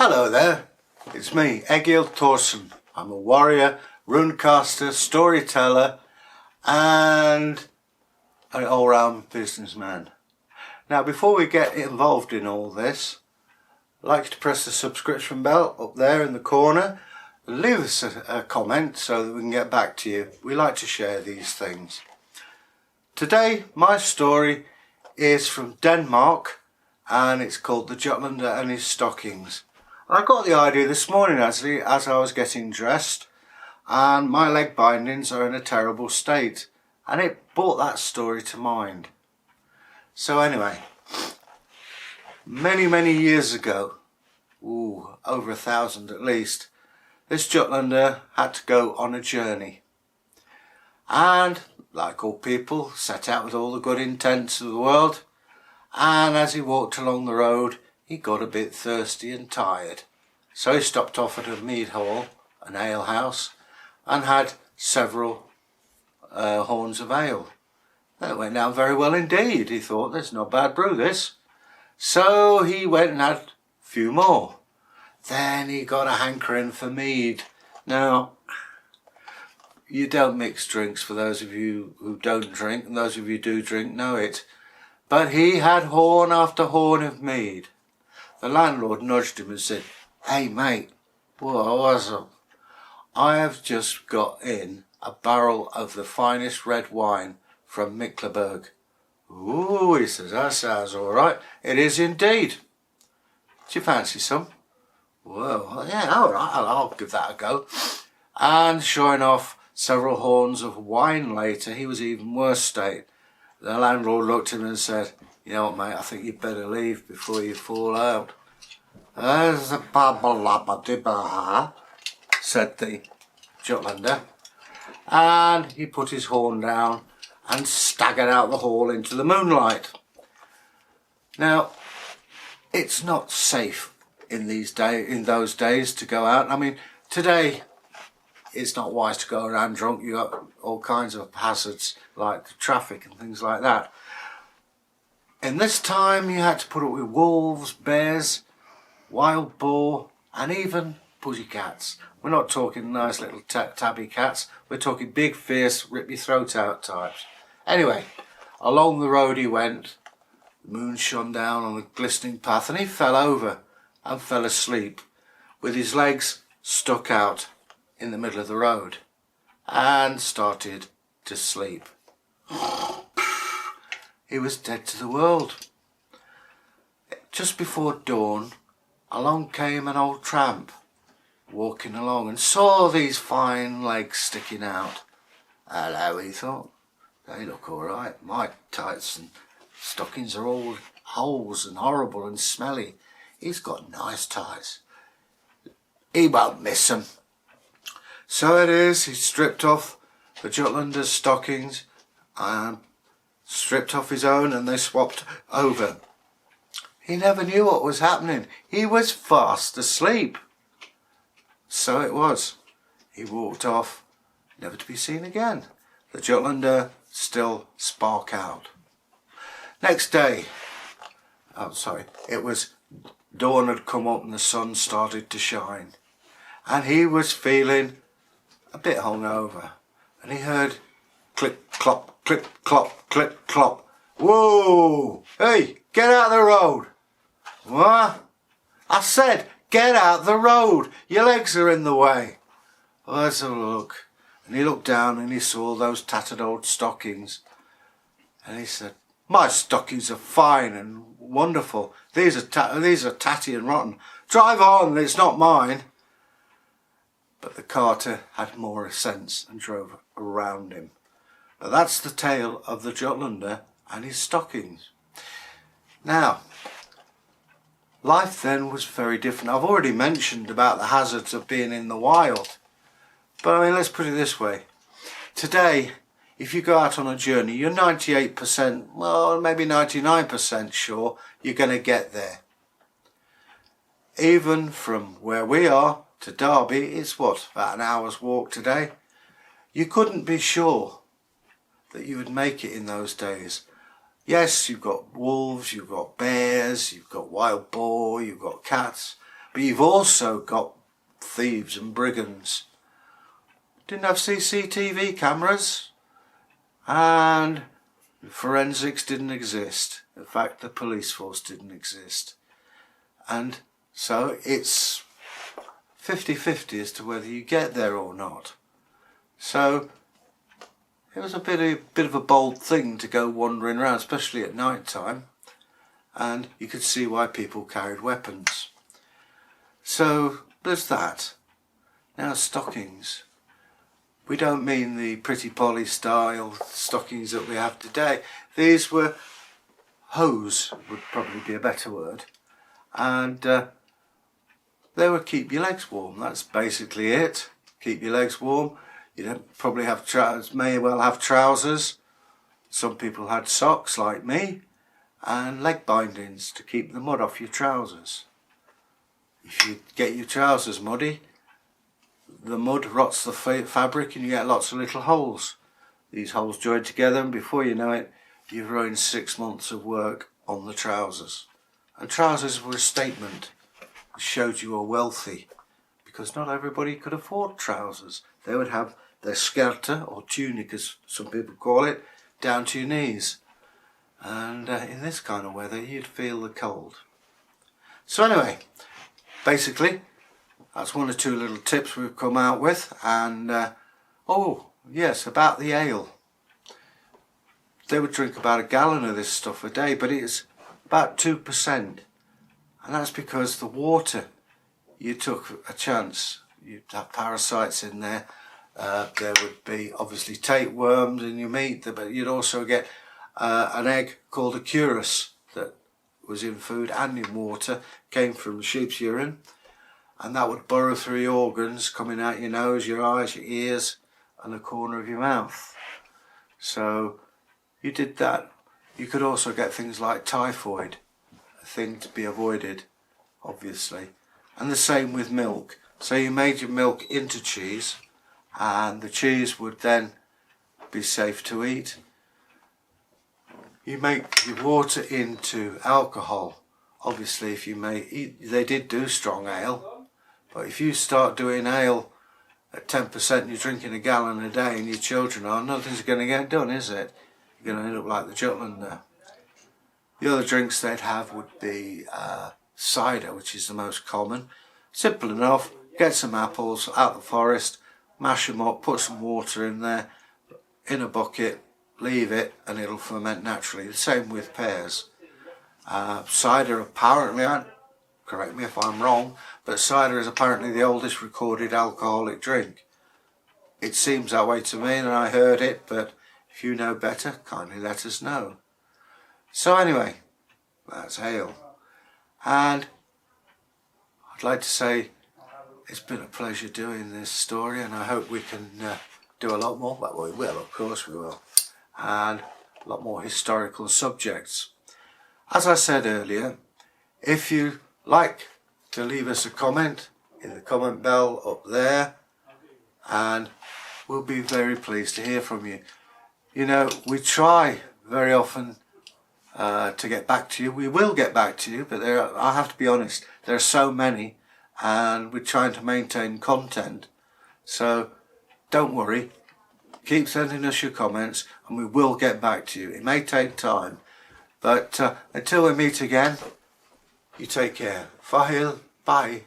Hello there, it's me, Egil Thorsson. I'm a warrior, runecaster, storyteller and an all-round businessman. Now before we get involved in all this, I'd like you to press the subscription bell up there in the corner. Leave us a comment so that we can get back to you. We like to share these things. Today my story is from Denmark and it's called The Jutlander and His Stockings. I got the idea this morning as I was getting dressed, and my leg bindings are in a terrible state, and it brought that story to mind. So anyway, many years ago, over 1,000 at least, this Jutlander had to go on a journey, and like all people set out with all the good intents of the world, and as he walked along the road he got a bit thirsty and tired, so he stopped off at a mead hall, an ale house, and had several horns of ale. That went down very well indeed. He thought, there's not bad brew this. So he went and had a few more. Then he got a hankering for mead. Now, you don't mix drinks, for those of you who don't drink, and those of you who do drink know it. But he had horn after horn of mead. The landlord nudged him and said, "Hey mate, what's up? I have just got in a barrel of the finest red wine from Mecklenburg." "Ooh," he says, "that sounds all right." "It is indeed. Do you fancy some?" "Well, yeah, all right, I'll give that a go." And sure enough, several horns of wine later, he was even worse state. The landlord looked at him and said, "You know what, mate, I think you'd better leave before you fall out." "There's a babble-labba-dibba," said the Jutlander, and he put his horn down and staggered out the hall into the moonlight. Now, it's not safe in those days to go out. I mean, today it's not wise to go around drunk. You got all kinds of hazards like traffic and things like that. In this time you had to put up with wolves, bears, wild boar and even pussycats. We're not talking nice little tabby cats, we're talking big, fierce, rip your throat out types. Anyway, along the road he went. The moon shone down on the glistening path and he fell over and fell asleep with his legs stuck out in the middle of the road and started to sleep. He was dead to the world. Just before dawn, along came an old tramp walking along and saw these fine legs sticking out. "Hello," he thought, "they look all right. My tights and stockings are all holes and horrible and smelly. He's got nice ties. He won't miss them." So it is, he stripped off the Jutlander's stockings and stripped off his own, and they swapped over. He never knew what was happening. He was fast asleep. So it was. He walked off, never to be seen again. The Jutlander still spark out. Next day, it was dawn had come up and the sun started to shine. And he was feeling a bit hungover. And he heard clip, clop, clip, clop, clip, clop. "Whoa! Hey, get out of the road!" "What?" "I said, get out the road. Your legs are in the way." "Well, let's have a look." And he looked down and he saw those tattered old stockings. And he said, "My stockings are fine and wonderful. These are tatty and rotten. Drive on, it's not mine." But the carter had more sense and drove around him. But that's the tale of the Jutlander and his stockings. Now, life then was very different. I've already mentioned about the hazards of being in the wild. But I mean, let's put it this way. Today, if you go out on a journey, you're 98%, well, maybe 99% sure you're going to get there. Even from where we are to Derby, it's what, about an hour's walk today. You couldn't be sure that you would make it in those days. Yes, you've got wolves, you've got bears, you've got wild boar, you've got cats, But you've also got thieves and brigands. Didn't have CCTV cameras, and forensics didn't exist. In fact, the police force didn't exist. And so it's 50-50 as to whether you get there or not. So it was a bit of a bold thing to go wandering around, especially at night time, and you could see why people carried weapons. So there's that. Now stockings. We don't mean the pretty Polly style stockings that we have today. These were hose, would probably be a better word, and they would keep your legs warm. That's basically it. Keep your legs warm. You don't probably have trousers, may well have trousers. Some people had socks like me, and leg bindings to keep the mud off your trousers. If you get your trousers muddy, the mud rots the fabric and you get lots of little holes. These holes join together, and before you know it, you've ruined 6 months of work on the trousers. And trousers were a statement. It showed you were wealthy, because not everybody could afford trousers. They would have their skirta, or tunic as some people call it, down to your knees. And in this kind of weather you'd feel the cold. So anyway, basically that's one or two little tips we've come out with. And oh yes, about the ale. They would drink about a gallon of this stuff a day, but it's about 2%. And that's because the water, you took a chance. You'd have parasites in there. There would be obviously tapeworms in your meat, but you'd also get an egg called a curus that was in food and in water, came from sheep's urine, and that would burrow through your organs, coming out your nose, your eyes, your ears and the corner of your mouth. So you did that. You could also get things like typhoid, a thing to be avoided obviously, and the same with milk. So you made your milk into cheese, and the cheese would then be safe to eat. You make your water into alcohol. Obviously if you they did do strong ale, but if you start doing ale at 10%, you're drinking a gallon a day and your children are, nothing's going to get done, is it? You're going to end up like the Jutlander. The other drinks they'd have would be cider, which is the most common. Simple enough. Get some apples out of the forest, mash them up, put some water in there, in a bucket, leave it, and it'll ferment naturally. The same with pears. Cider apparently, correct me if I'm wrong, but cider is apparently the oldest recorded alcoholic drink. It seems that way to me, and I heard it, but if you know better, kindly let us know. So anyway, that's ale. And I'd like to say it's been a pleasure doing this story, and I hope we can do a lot more. Well, we will, of course we will. And a lot more historical subjects. As I said earlier, if you like to leave us a comment in the comment bell up there, and we'll be very pleased to hear from you. You know, we try very often to get back to you. We will get back to you, but I have to be honest, there are so many, and we're trying to maintain content. So don't worry, keep sending us your comments and we will get back to you. It may take time, but until we meet again, you take care. Fahil, bye.